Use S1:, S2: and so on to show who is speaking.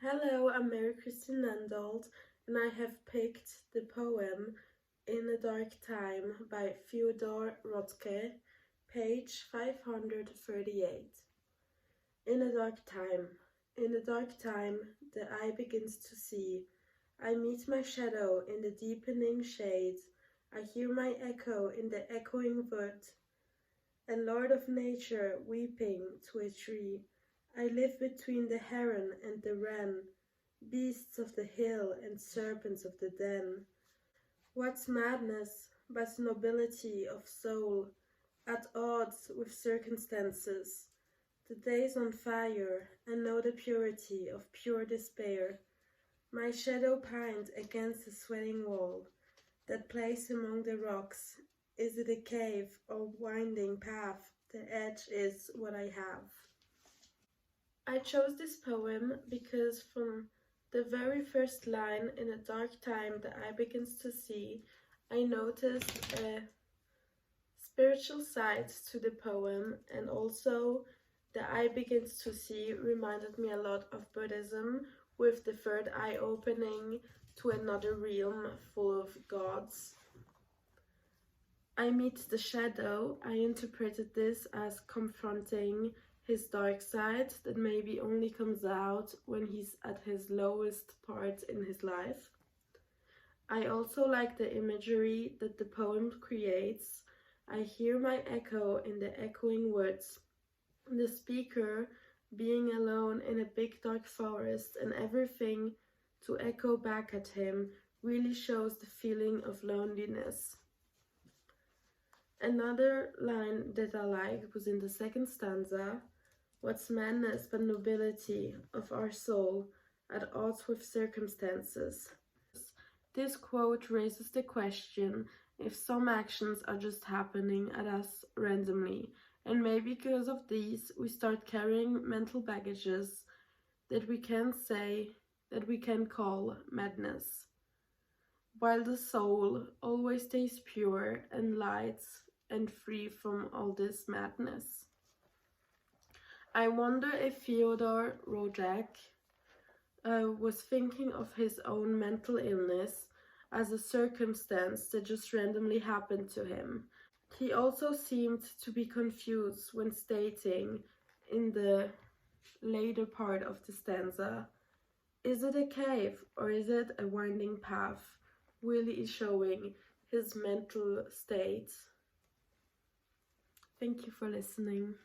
S1: Hello, I'm Mary Christine Nandolt, and I have picked the poem In a Dark Time by Theodore Roethke, page 538. In a dark time, the eye begins to see. I meet my shadow in the deepening shade. I hear my echo in the echoing wood. And Lord of Nature weeping to a tree, I live between the heron and the wren, beasts of the hill and serpents of the den. What's madness but nobility of soul, at odds with circumstances? The day's on fire, and know the purity of pure despair. My shadow pined against the swelling wall, that place among the rocks. Is it a cave or winding path? The edge is what I have. I chose this poem because from the very first line, in a dark time the eye begins to see, I noticed a spiritual side to the poem, and also the eye begins to see reminded me a lot of Buddhism, with the third eye opening to another realm full of gods. I meet the shadow. I interpreted this as confronting his dark side that maybe only comes out when he's at his lowest part in his life. I also like the imagery that the poem creates. I hear my echo in the echoing woods. The speaker being alone in a big dark forest, and everything to echo back at him really shows the feeling of loneliness. Another line that I liked was in the second stanza. What's madness but nobility of our soul, at odds with circumstances? This quote raises the question if some actions are just happening at us randomly, and maybe because of these we start carrying mental baggages that we can call madness, while the soul always stays pure and light and free from all this madness. I wonder if Theodore Roethke was thinking of his own mental illness as a circumstance that just randomly happened to him. He also seemed to be confused when stating in the later part of the stanza, is it a cave or is it a winding path? Really showing his mental state. Thank you for listening.